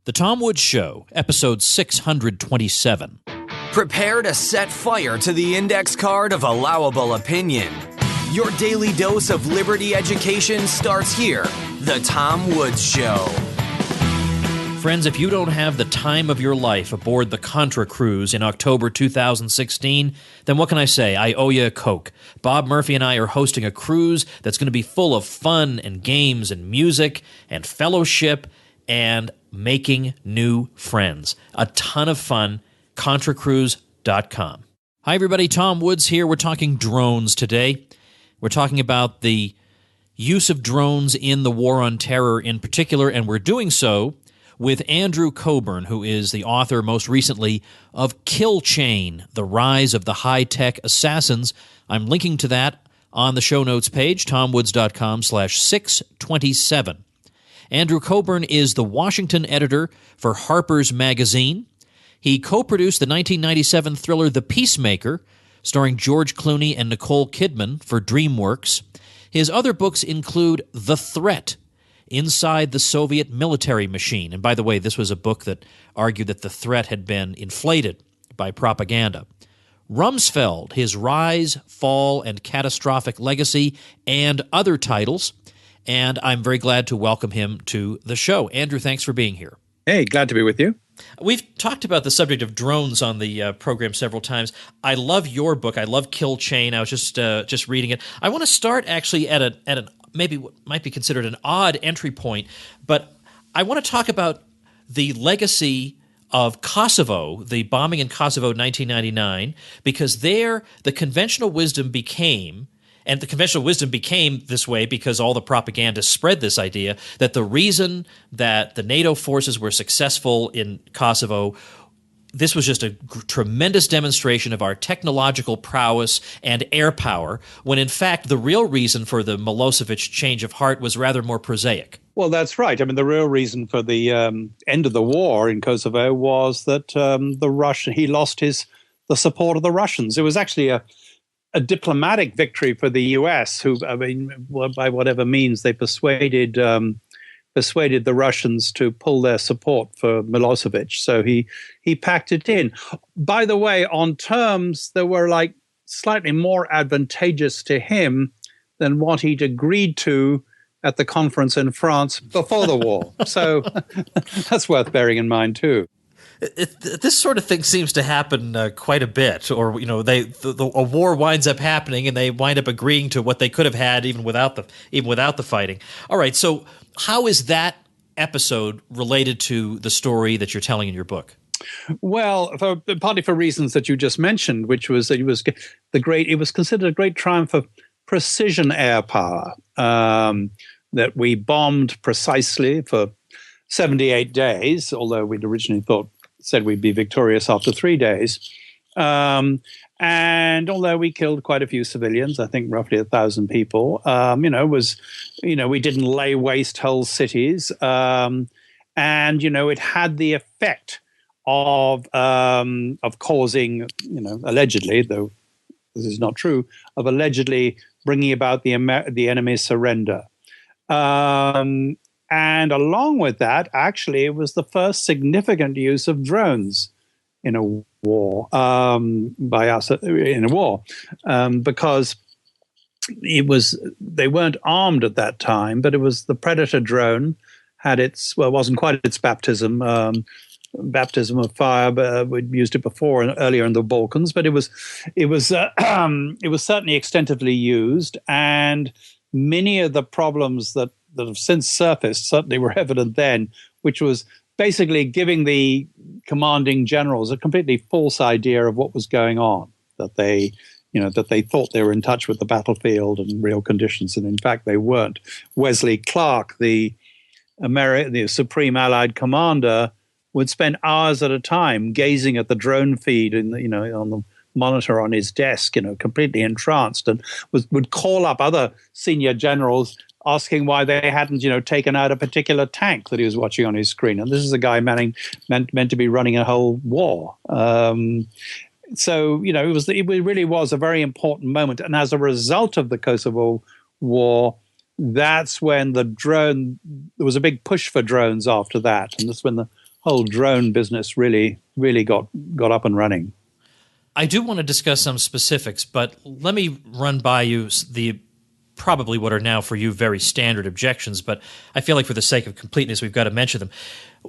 The Tom Woods Show, episode 627. Prepare to set fire to the index card of allowable opinion. Your daily dose of liberty education starts here. The Tom Woods Show. Friends, if you don't have the time of your life aboard the Contra cruise in October 2016, then what can I say? I owe you a Coke. Bob Murphy and I are hosting a cruise that's going to be full of fun and games and music and fellowship and making new friends. A ton of fun. ContraCruise.com. Hi, everybody. Tom Woods here. We're talking drones today. We're talking about the use of drones in the war on terror in particular, and we're doing so with Andrew Cockburn, who is the author most recently of Kill Chain, The Rise of the High-Tech Assassins. I'm linking to that on the show notes page, tomwoods.com/627. Andrew Cockburn is the Washington editor for Harper's Magazine. He co-produced the 1997 thriller The Peacemaker, starring George Clooney and Nicole Kidman for DreamWorks. His other books include The Threat, Inside the Soviet Military Machine. And by the way, this was a book that argued that the threat had been inflated by propaganda. Rumsfeld, His Rise, Fall, and Catastrophic Legacy, and other titles. And I'm very glad to welcome him to the show. Andrew, thanks for being here. Hey, glad to be with you. We've talked about the subject of drones on the program several times. I love your book. I love Kill Chain. I was just reading it. I want to start actually at an maybe what might be considered an odd entry point, but I want to talk about the legacy of Kosovo, the bombing in Kosovo 1999, because there the conventional wisdom became, and the conventional wisdom became this way because all the propaganda spread this idea that the reason that the NATO forces were successful in Kosovo, this was just a tremendous demonstration of our technological prowess and air power, when in fact the real reason for the Milosevic change of heart was rather more prosaic. Well, that's right. I mean, the real reason for the end of the war in Kosovo was that he lost the support of the Russians. It was actually a diplomatic victory for the U.S., who, I mean, by whatever means they persuaded the Russians to pull their support for Milosevic. So he packed it in. By the way, on terms that were like slightly more advantageous to him than what he'd agreed to at the conference in France before the war. So that's worth bearing in mind too. This sort of thing seems to happen quite a bit, or a war winds up happening, and they wind up agreeing to what they could have had even without the fighting. All right, so how is that episode related to the story that you're telling in your book? Well, partly for reasons that you just mentioned, which was that it was considered a great triumph of precision air power, that we bombed precisely for 78 days, although we'd originally said we'd be victorious after 3 days. And although we killed quite a few civilians, I think roughly 1,000 people, we didn't lay waste whole cities. And, it had the effect of causing, allegedly, though this is not true, of allegedly bringing about the enemy's surrender. And along with that, actually, it was the first significant use of drones in a war, by us in a war, because they weren't armed at that time, but it was the Predator drone had it wasn't quite its baptism of fire, but we'd used it before and earlier in the Balkans, but it was certainly extensively used, and many of the problems that have since surfaced certainly were evident then, which was basically giving the commanding generals a completely false idea of what was going on, that they thought they were in touch with the battlefield and real conditions, and in fact they weren't. Wesley Clark, the Supreme Allied Commander, would spend hours at a time gazing at the drone feed on the monitor on his desk, completely entranced, and would call up other senior generals asking why they hadn't, taken out a particular tank that he was watching on his screen. And this is a guy meant to be running a whole war. So, it really was a very important moment. And as a result of the Kosovo War, that's when there was a big push for drones after that. And that's when the whole drone business really got up and running. I do want to discuss some specifics, but let me run by you the probably what are now for you very standard objections, but I feel like for the sake of completeness, we've got to mention them.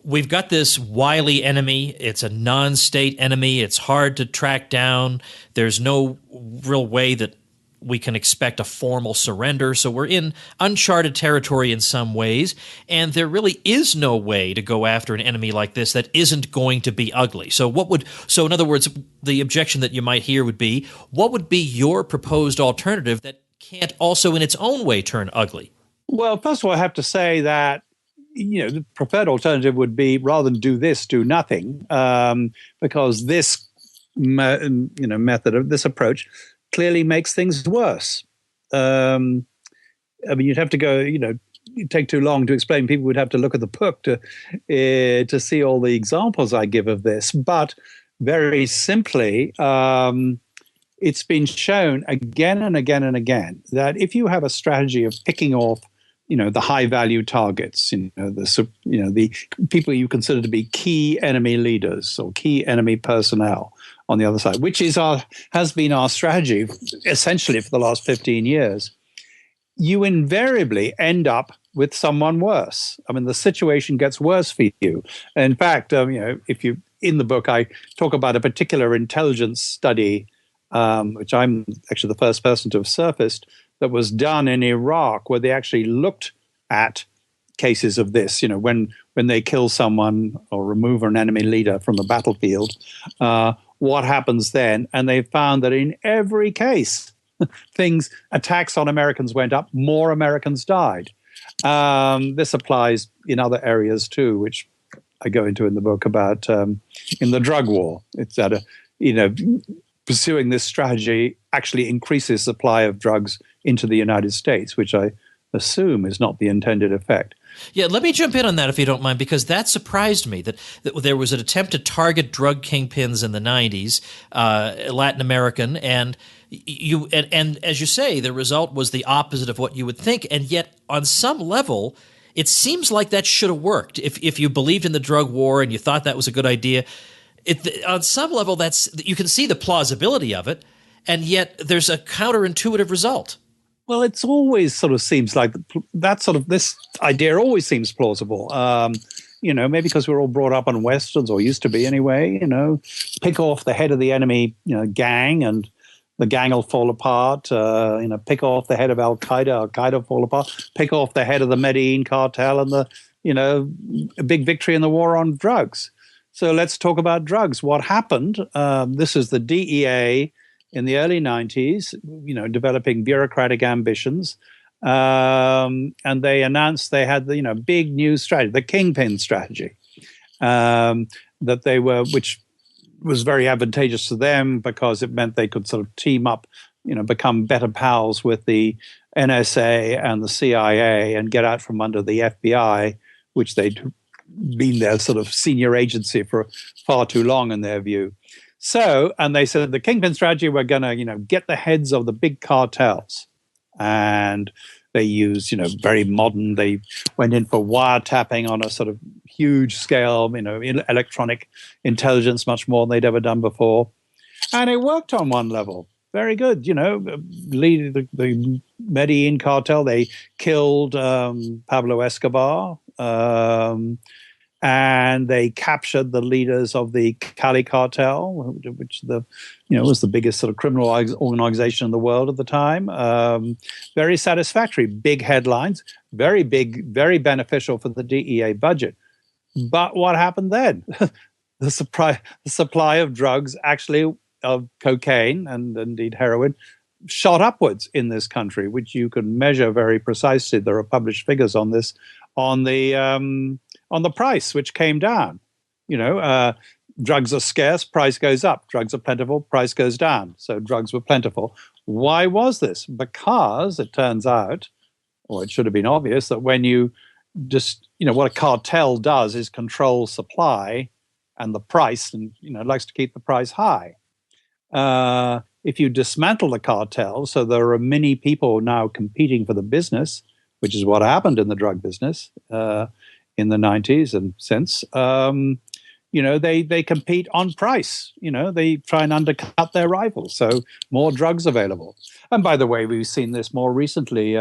We've got this wily enemy. It's a non-state enemy. It's hard to track down. There's no real way that we can expect a formal surrender. So we're in uncharted territory in some ways, and there really is no way to go after an enemy like this that isn't going to be ugly. So in other words, the objection that you might hear would be, what would be your proposed alternative that can't also in its own way turn ugly? Well, first of all, I have to say that the preferred alternative would be, rather than do this, do nothing, because this method of this approach clearly makes things worse. I mean, you'd have to go, it'd take too long to explain. People would have to look at the book to see all the examples I give of this. But very simply, it's been shown again and again and again that if you have a strategy of picking off, the high value targets, the people you consider to be key enemy leaders or key enemy personnel on the other side, which has been our strategy essentially for the last 15 years, you invariably end up with someone worse. I mean, the situation gets worse for you. In fact, if you in the book, I talk about a particular intelligence study, which I'm actually the first person to have surfaced, that was done in Iraq, where they actually looked at cases of this, when they kill someone or remove an enemy leader from the battlefield, what happens then? And they found that in every case, attacks on Americans went up, more Americans died. This applies in other areas too, which I go into in the book about in the drug war. It's that, pursuing this strategy actually increases supply of drugs into the United States, which I assume is not the intended effect. Yeah, let me jump in on that if you don't mind, because that surprised me, that there was an attempt to target drug kingpins in the 90s, Latin American, and as you say, the result was the opposite of what you would think, and yet on some level, it seems like that should have worked. If you believed in the drug war and you thought that was a good idea, on some level, you can see the plausibility of it, and yet there's a counterintuitive result. Well, it's always sort of seems like this idea always seems plausible. Maybe because we're all brought up on Westerns, or used to be anyway, pick off the head of the enemy, gang, and the gang will fall apart. Pick off the head of Al-Qaeda will fall apart. Pick off the head of the Medellin cartel, and a big victory in the war on drugs. So let's talk about drugs. What happened? This is the DEA in the early 90s, developing bureaucratic ambitions. And they announced they had the, big new strategy, the kingpin strategy, which was very advantageous to them because it meant they could sort of team up, become better pals with the NSA and the CIA and get out from under the FBI, which they'd been their sort of senior agency for far too long in their view. So, and they said the kingpin strategy, we're going to, get the heads of the big cartels. And they used, very modern, they went in for wiretapping on a sort of huge scale, electronic intelligence, much more than they'd ever done before. And it worked on one level. Very good. Lead the Medellin cartel, they killed Pablo Escobar. And they captured the leaders of the Cali cartel, which was the biggest sort of criminal organization in the world at the time. Very satisfactory, big headlines, very big, very beneficial for the DEA budget. But what happened then? The supply of drugs, actually of cocaine and indeed heroin, shot upwards in this country, which you can measure very precisely. There are published figures on this, on the price, which came down. Drugs are scarce, price goes up. Drugs are plentiful, price goes down. So drugs were plentiful. Why was this? Because it turns out, or it should have been obvious, that when you just, what a cartel does is control supply and the price, and, likes to keep the price high. If you dismantle the cartel, so there are many people now competing for the business, which is what happened in the drug business, in the 90s and since. They compete on price. They try and undercut their rivals. So more drugs available. And by the way, we've seen this more recently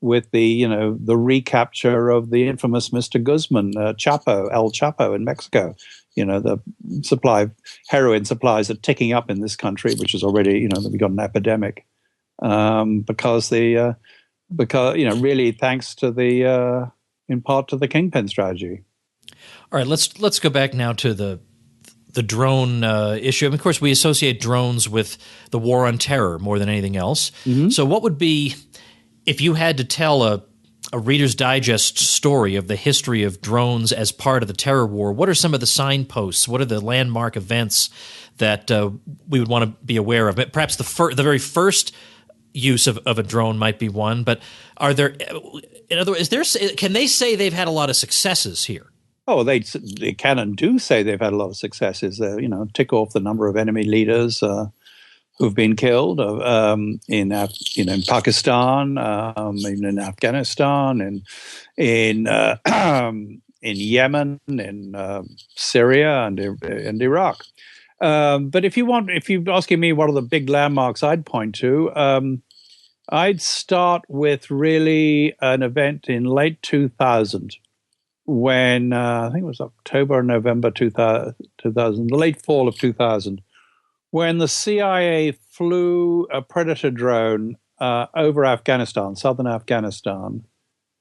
with the recapture of the infamous Mr. Guzman, El Chapo in Mexico. The heroin supplies are ticking up in this country, which is already, we've got an epidemic because really thanks to in part to the kingpin strategy. All right, let's go back now to the drone issue. Of course, we associate drones with the war on terror more than anything else. Mm-hmm. So what would be, if you had to tell a Reader's Digest story of the history of drones as part of the terror war, what are some of the signposts? What are the landmark events that we would want to be aware of? Perhaps the very first use of a drone might be one, but are there, in other words, can they say they've had a lot of successes here? Oh, they can and do say they've had a lot of successes. Tick off the number of enemy leaders who've been killed in Pakistan, even in Afghanistan, in Yemen, in Syria, and Iraq. But if you're asking me what are the big landmarks I'd point to, I'd start with really an event in late 2000 when I think it was October or November 2000, the late fall of 2000, when the CIA flew a Predator drone over Afghanistan, southern Afghanistan,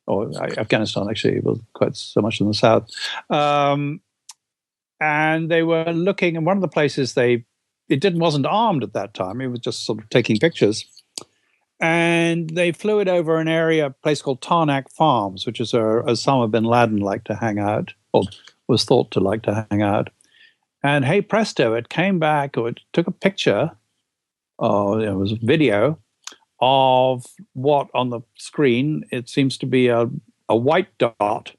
or Afghanistan actually, it was quite so much in the south. And they were looking, and one of the places wasn't armed at that time, it was just sort of taking pictures. And they flew it over a place called Tarnak Farms, which is where Osama bin Laden liked to hang out, or was thought to like to hang out. And hey presto, it came back, or it took a picture, or it was a video of what on the screen, it seems to be a white dot,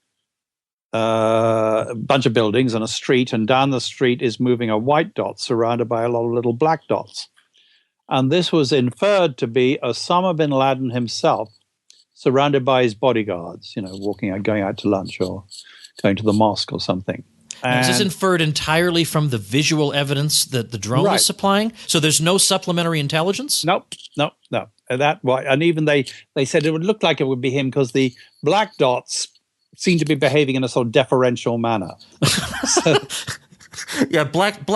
a bunch of buildings and a street, and down the street is moving a white dot surrounded by a lot of little black dots. And this was inferred to be Osama bin Laden himself, surrounded by his bodyguards, going out to lunch or going to the mosque or something. Is this inferred entirely from the visual evidence that the drone is supplying? So there's no supplementary intelligence? Nope. And even they said it would look like it would be him because the black dots seem to be behaving in a sort of deferential manner. Yeah, black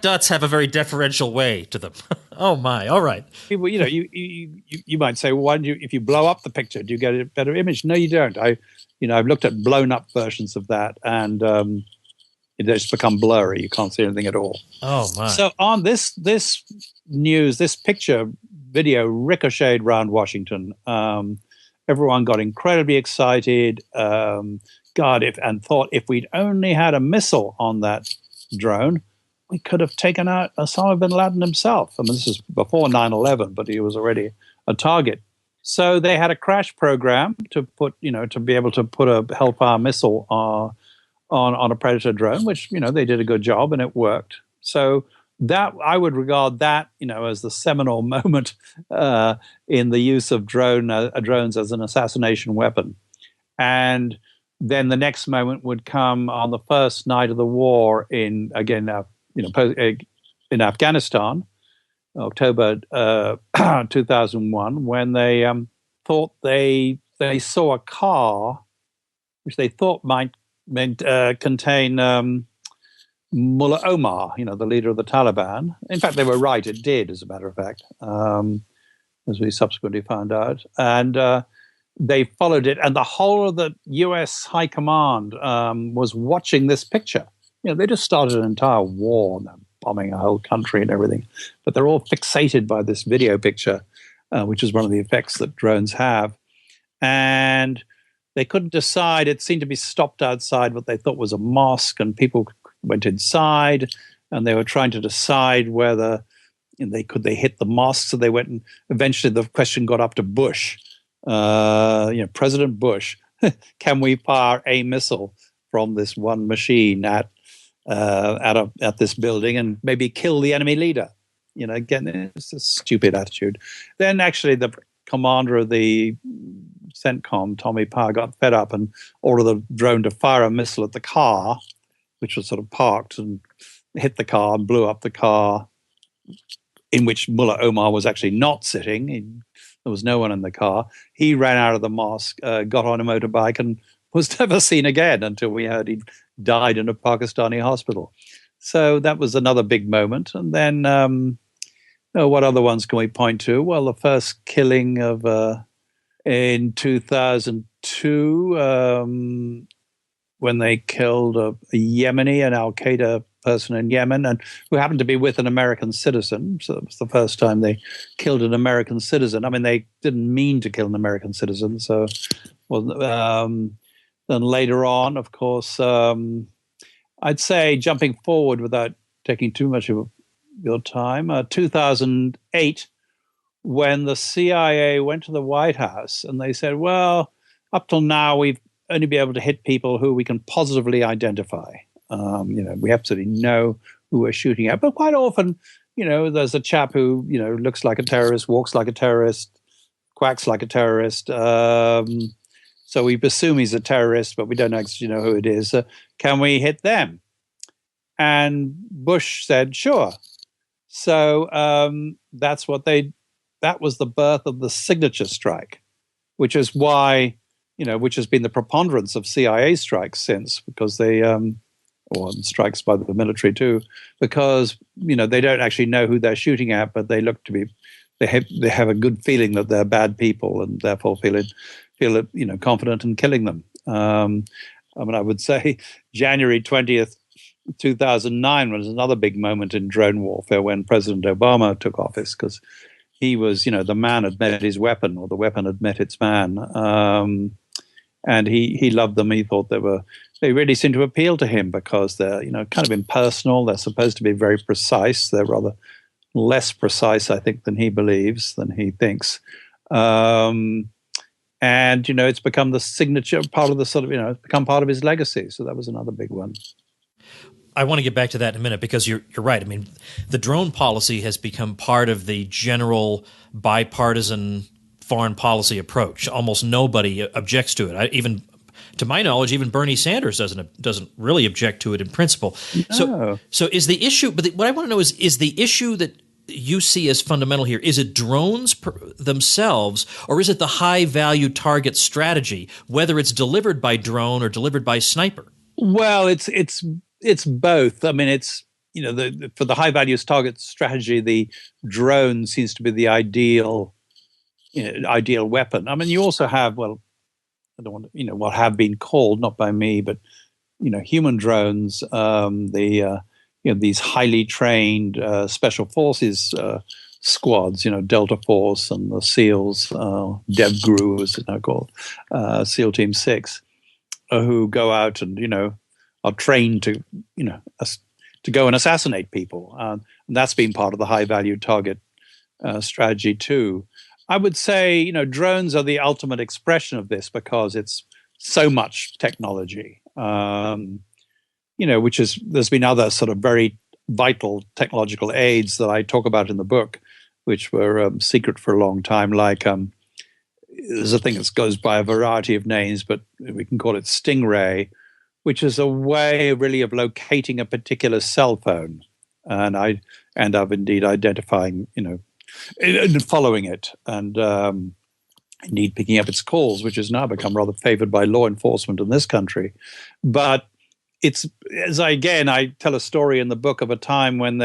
dots have a very deferential way to them. Oh my! All right. People, you might say, well, why don't you? If you blow up the picture, do you get a better image? No, you don't. I've looked at blown up versions of that, and it just become blurry. You can't see anything at all. Oh my! So on this news, this video ricocheted around Washington. Everyone got incredibly excited. Thought if we'd only had a missile on that drone, we could have taken out Osama bin Laden himself. I mean, this is before 9/11, but he was already a target. So they had a crash program to be able to put a Hellfire missile on a Predator drone, which, they did a good job and it worked. So that I would regard that, as the seminal moment in the use of drones as an assassination weapon. And then the next moment would come on the first night of the war in Afghanistan, October 2001, when they thought they saw a car which they thought might contain Mullah Omar, the leader of the Taliban. In fact, they were right; it did, as a matter of fact, as we subsequently found out, and. They followed it, and the whole of the U.S. High Command was watching this picture. They just started an entire war, bombing a whole country and everything. But they're all fixated by this video picture, which is one of the effects that drones have. And they couldn't decide. It seemed to be stopped outside what they thought was a mosque, and people went inside, and they were trying to decide whether they hit the mosque. So they went, and eventually the question got up to Bush. President Bush, can we fire a missile from this one machine at this building and maybe kill the enemy leader? Again, it's a stupid attitude. Then actually the commander of the CENTCOM, Tommy Parr, got fed up and ordered the drone to fire a missile at the car, which was sort of parked, and hit the car and blew up the car in which Mullah Omar was actually not sitting. There was no one in the car. He ran out of the mosque, got on a motorbike, and was never seen again until we heard he died in a Pakistani hospital. So that was another big moment. And then what other ones can we point to? Well, the first killing of in 2002, when they killed a Yemeni, an Al-Qaeda person in Yemen, and who happened to be with an American citizen. So it was the first time they killed an American citizen. I mean, they didn't mean to kill an American citizen. So, then later on, of course, I'd say jumping forward without taking too much of your time, 2008, when the CIA went to the White House and they said, well, up till now, we've only been able to hit people who we can positively identify. We absolutely know who we're shooting at. But quite often, there's a chap who, looks like a terrorist, walks like a terrorist, quacks like a terrorist. So we assume he's a terrorist, but we don't actually know who it is. Can we hit them? And Bush said, sure. So that was the birth of the signature strike, which is why, which has been the preponderance of CIA strikes since, because they, or strikes by the military too, because, they don't actually know who they're shooting at, but they look to be, they have a good feeling that they're bad people and therefore feel confident in killing them. I would say January 20th, 2009 was another big moment in drone warfare when President Obama took office, because he was, the man had met his weapon, or the weapon had met its man. And he loved them. He thought they really seemed to appeal to him because they're, kind of impersonal. They're supposed to be very precise. They're rather less precise, I think, than he thinks. And, it's become the signature part of the sort of, it's become part of his legacy. So that was another big one. I want to get back to that in a minute, because you're right. I mean, the drone policy has become part of the general bipartisan foreign policy approach. Almost nobody objects to it. Even to my knowledge, even Bernie Sanders doesn't really object to it in principle. No. So is the issue? But what I want to know is the issue that you see as fundamental here, is it drones themselves, or is it the high value target strategy, whether it's delivered by drone or delivered by sniper? Well, it's both. I mean, it's, for the high value target strategy, the drone seems to be the ideal weapon. I mean, you also have, well, I don't want to, what have been called, not by me, but, human drones, these highly trained special forces squads, Delta Force and the SEALs, DevGru, as it's now called, SEAL Team 6, who go out and, are trained to, to go and assassinate people. And that's been part of the high value target strategy too. I would say, drones are the ultimate expression of this because it's so much technology, which is, there's been other sort of very vital technological aids that I talk about in the book, which were secret for a long time, like there's a thing that goes by a variety of names, but we can call it Stingray, which is a way really of locating a particular cell phone. And of indeed identifying, and following it, and indeed picking up its calls, which has now become rather favored by law enforcement in this country. But it's, I tell a story in the book of a time when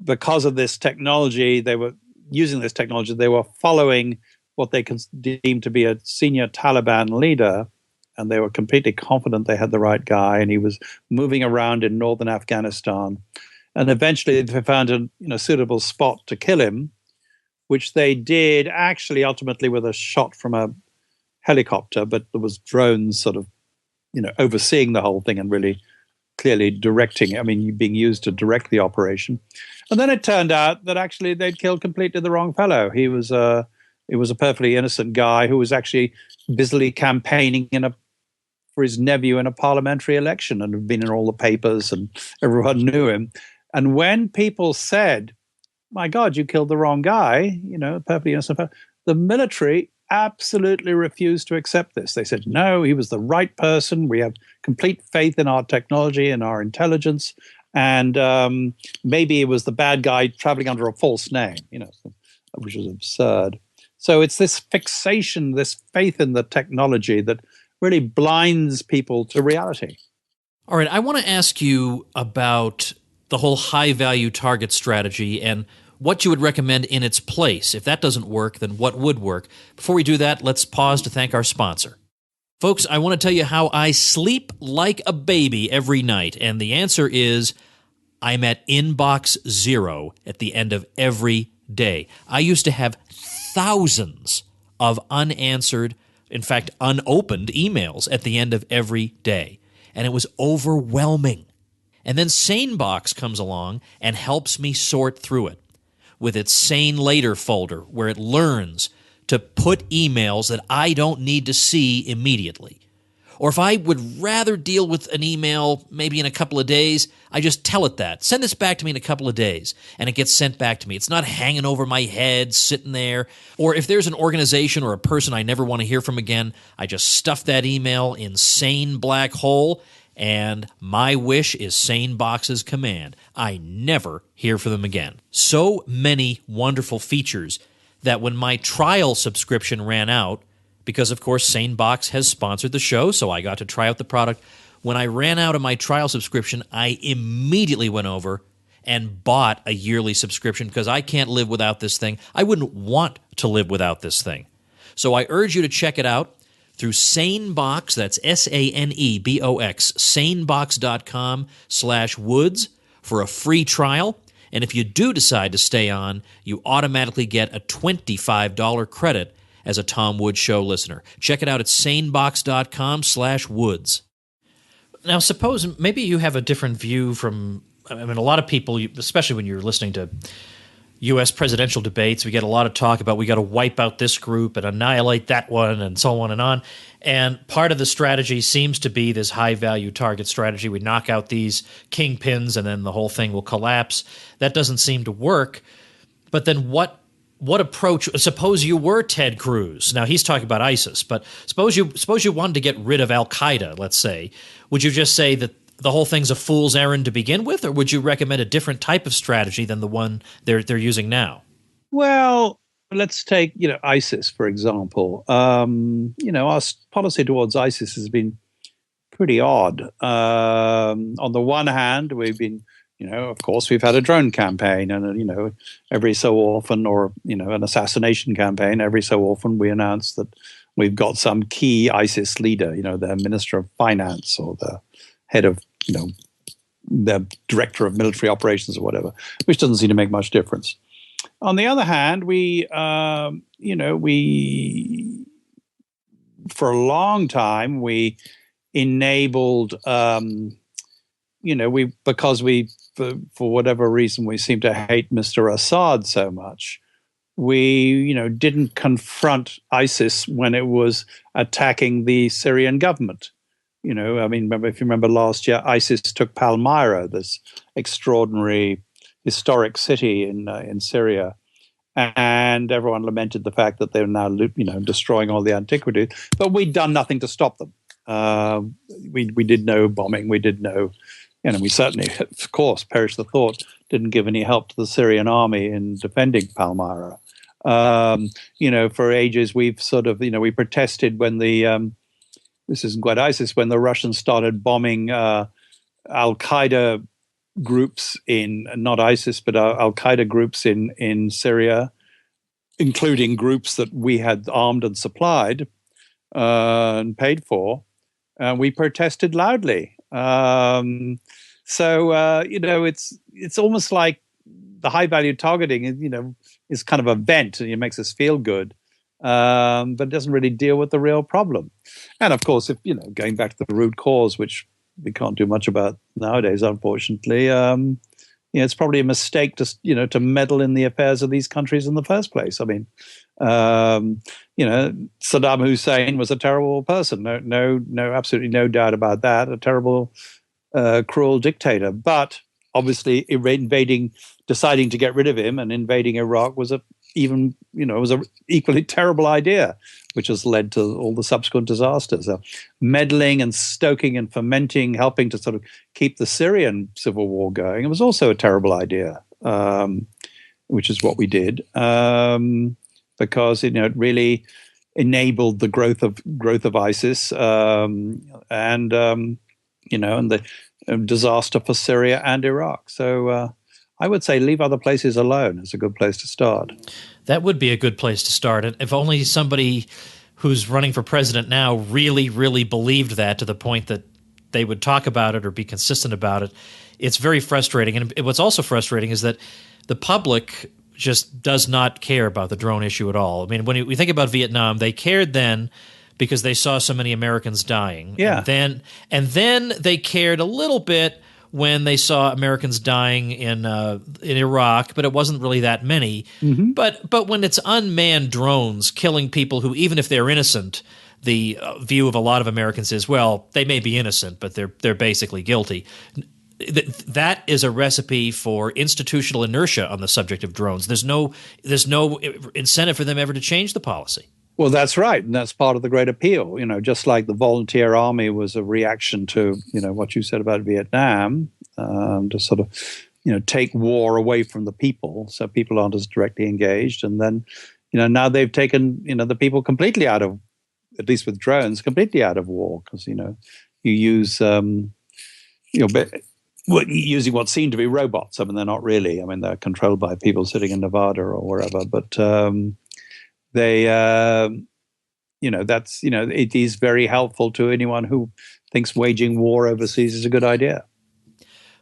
because of this technology, they were using this technology, they were following what they deemed to be a senior Taliban leader, and they were completely confident they had the right guy, and he was moving around in northern Afghanistan. And eventually they found a suitable spot to kill him, which they did actually ultimately with a shot from a helicopter, but there was drones sort of, overseeing the whole thing and really clearly directing, being used to direct the operation. And then it turned out that actually they'd killed completely the wrong fellow. It was a perfectly innocent guy who was actually busily campaigning for his nephew in a parliamentary election and had been in all the papers and everyone knew him. And when people said, my God, you killed the wrong guy, perfectly innocent, the military absolutely refused to accept this. They said, no, he was the right person. We have complete faith in our technology and our intelligence. And maybe it was the bad guy traveling under a false name, which was absurd. So it's this fixation, this faith in the technology that really blinds people to reality. All right, I want to ask you about the whole high-value target strategy and what you would recommend in its place. If that doesn't work, then what would work? Before we do that, let's pause to thank our sponsor. Folks, I want to tell you how I sleep like a baby every night, and the answer is I'm at inbox zero at the end of every day. I used to have thousands of unanswered, in fact, unopened emails at the end of every day, and it was overwhelming. And then SaneBox comes along and helps me sort through it with its Sane Later folder, where it learns to put emails that I don't need to see immediately. Or if I would rather deal with an email maybe in a couple of days, I just tell it that. Send this back to me in a couple of days, and it gets sent back to me. It's not hanging over my head, sitting there. Or if there's an organization or a person I never want to hear from again, I just stuff that email in Sane Black Hole, and my wish is SaneBox's command. I never hear from them again. So many wonderful features that when my trial subscription ran out, because of course SaneBox has sponsored the show, so I got to try out the product. When I ran out of my trial subscription, I immediately went over and bought a yearly subscription because I can't live without this thing. I wouldn't want to live without this thing. So I urge you to check it out through SaneBox, that's SaneBox, sanebox.com/woods for a free trial. And if you do decide to stay on, you automatically get a $25 credit as a Tom Woods Show listener. Check it out at sanebox.com/woods. Now, suppose maybe you have a different view from, a lot of people, especially when you're listening to U.S. presidential debates, we get a lot of talk about we got to wipe out this group and annihilate that one and so on and on. And part of the strategy seems to be this high-value target strategy. We knock out these kingpins and then the whole thing will collapse. That doesn't seem to work. But then what approach? Suppose you were Ted Cruz. Now he's talking about ISIS, but suppose you wanted to get rid of Al-Qaeda, let's say. Would you just say that the whole thing's a fool's errand to begin with, or would you recommend a different type of strategy than the one they're using now? Well, let's take ISIS for example. Our policy towards ISIS has been pretty odd. On the one hand, we've been, of course, we've had a drone campaign, and every so often, or an assassination campaign. Every so often, we announce that we've got some key ISIS leader, the Minister of Finance or the head of, the director of military operations or whatever, which doesn't seem to make much difference. On the other hand, we for a long time we enabled, because for whatever reason we seem to hate Mr. Assad so much. We didn't confront ISIS when it was attacking the Syrian government. If you remember last year, ISIS took Palmyra, this extraordinary historic city in Syria, and everyone lamented the fact that they were now destroying all the antiquities. But we'd done nothing to stop them. We did no bombing. We did no, we certainly, of course, perish the thought, didn't give any help to the Syrian army in defending Palmyra. For ages we've sort of, we protested when the this isn't quite ISIS, when the Russians started bombing Al-Qaeda groups not ISIS, but Al-Qaeda groups in Syria, including groups that we had armed and supplied and paid for. We protested loudly. It's almost like the high-value targeting, is kind of a vent, and it makes us feel good. But it doesn't really deal with the real problem. And of course, if going back to the root cause, which we can't do much about nowadays, unfortunately, it's probably a mistake to meddle in the affairs of these countries in the first place. Saddam Hussein was a terrible person. No, absolutely no doubt about that. A terrible, cruel dictator. But obviously, deciding to get rid of him and invading Iraq was a even, it was an equally terrible idea, which has led to all the subsequent disasters. Meddling and stoking and fomenting, helping to sort of keep the Syrian civil war going, it was also a terrible idea, which is what we did, because it really enabled the growth of ISIS, and the disaster for Syria and Iraq. So I would say leave other places alone is a good place to start. That would be a good place to start. And if only somebody who's running for president now really, really believed that to the point that they would talk about it or be consistent about it. It's very frustrating. And what's also frustrating is that the public just does not care about the drone issue at all. I mean, when we think about Vietnam, they cared then because they saw so many Americans dying. Yeah. And then they cared a little bit when they saw Americans dying in Iraq, but it wasn't really that many. Mm-hmm. But when it's unmanned drones killing people who, even if they're innocent, the view of a lot of Americans is, well, they may be innocent, but they're basically guilty. That is a recipe for institutional inertia on the subject of drones. There's no incentive for them ever to change the policy. Well, that's right, and that's part of the great appeal. Just like the volunteer army was a reaction to what you said about Vietnam, to sort of take war away from the people, so people aren't as directly engaged. And then now they've taken the people completely out of, at least with drones, completely out of war, because you use using what seem to be robots. I mean, they're not really. I mean, they're controlled by people sitting in Nevada or wherever, but. They, it is very helpful to anyone who thinks waging war overseas is a good idea.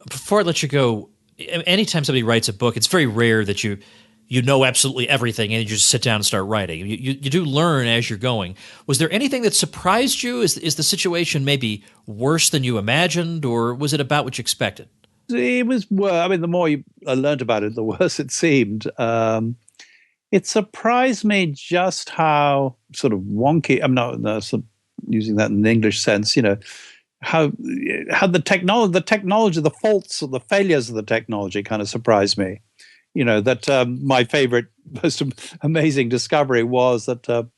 Before I let you go, anytime somebody writes a book, it's very rare that you know absolutely everything and you just sit down and start writing. You do learn as you're going. Was there anything that surprised you? Is the situation maybe worse than you imagined, or was it about what you expected? It was, I mean, the more I learned about it, the worse it seemed. It surprised me just how sort of wonky. I'm not sort of using that in the English sense. How the technology, the faults or the failures of the technology kind of surprised me. That my favorite, most amazing discovery was that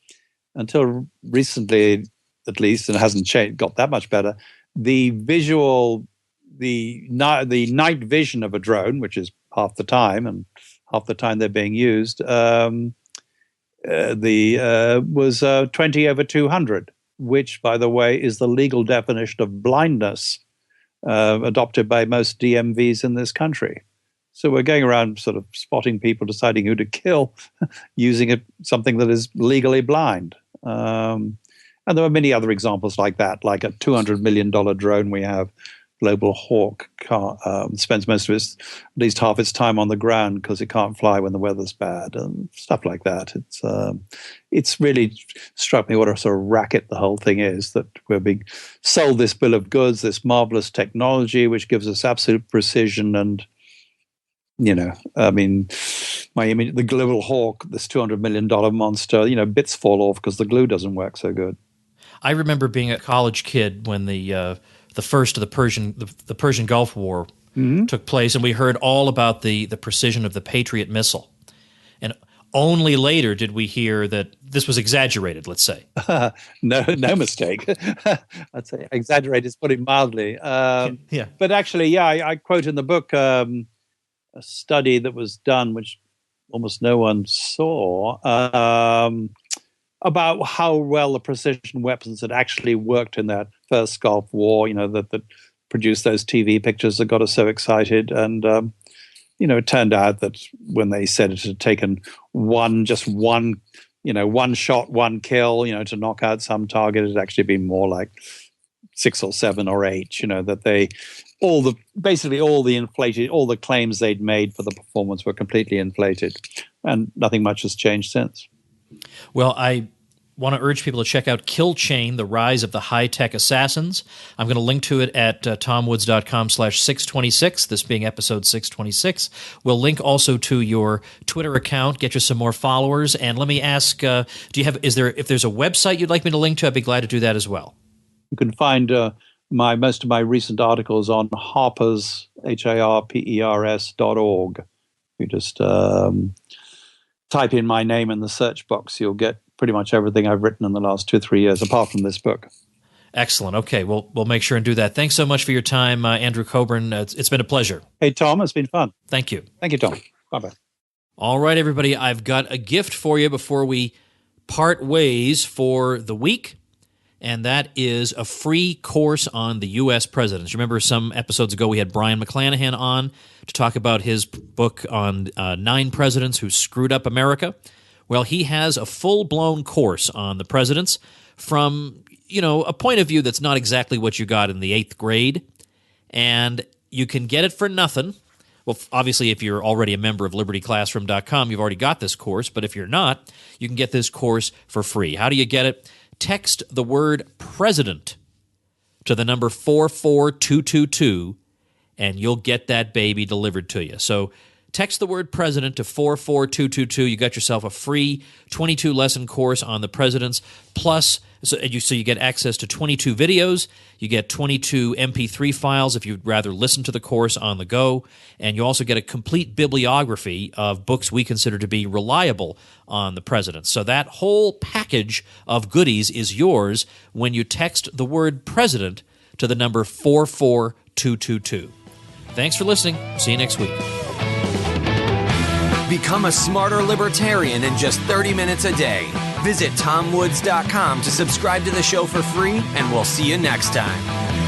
until recently, at least, and it hasn't got that much better. The night vision of a drone, which is half the time, and half the time they're being used, was 20/200, which, by the way, is the legal definition of blindness adopted by most DMVs in this country. So we're going around sort of spotting people, deciding who to kill, using something that is legally blind. And there are many other examples like that, like a $200 million drone we have, Global Hawk, spends most of its, at least half its time on the ground because it can't fly when the weather's bad and stuff like that. It's really struck me what a sort of racket the whole thing is, that we're being sold this bill of goods, this marvelous technology which gives us absolute precision, and I mean, my image, the Global Hawk, this $200 million monster, bits fall off because the glue doesn't work so good. I remember being a college kid when the first of the Persian Gulf War took place, and we heard all about the precision of the Patriot missile. And only later did we hear that this was exaggerated, let's say. No mistake. I'd say exaggerated is putting mildly. Yeah. But actually, I quote in the book a study that was done, which almost no one saw, about how well the precision weapons had actually worked in that first Gulf War, that produced those TV pictures that got us so excited. And, it turned out that when they said it had taken one shot, one kill, to knock out some target, it had actually been more like 6 or 7 or 8, that all the claims they'd made for the performance were completely inflated, and nothing much has changed since. Well, I want to urge people to check out Kill Chain, The Rise of the High-Tech Assassins. I'm going to link to it at tomwoods.com/626, this being episode 626. We'll link also to your Twitter account, get you some more followers. And let me ask, if there's a website you'd like me to link to, I'd be glad to do that as well. You can find most of my recent articles on Harper's, HARPERS.org. You just type in my name in the search box, you'll get pretty much everything I've written in the last 2 or 3 years, apart from this book. Excellent. Okay, we'll make sure and do that. Thanks so much for your time, Andrew Cockburn. It's been a pleasure. Hey, Tom, it's been fun. Thank you. Thank you, Tom. Bye-bye. All right, everybody, I've got a gift for you before we part ways for the week, and that is a free course on the U.S. presidents. Remember some episodes ago we had Brian McClanahan on to talk about his book on 9 presidents who screwed up America. Well, he has a full-blown course on the presidents from a point of view that's not exactly what you got in the 8th grade, and you can get it for nothing. Well, obviously, if you're already a member of LibertyClassroom.com, you've already got this course, but if you're not, you can get this course for free. How do you get it? Text the word president to the number 44222, and you'll get that baby delivered to you. So text the word president to 44222. You got yourself a free 22-lesson course on the presidents, plus so you get access to 22 videos, you get 22 MP3 files if you'd rather listen to the course on the go, and you also get a complete bibliography of books we consider to be reliable on the presidents. So that whole package of goodies is yours when you text the word president to the number 44222. Thanks for listening. See you next week. Become a smarter libertarian in just 30 minutes a day. Visit TomWoods.com to subscribe to the show for free, and we'll see you next time.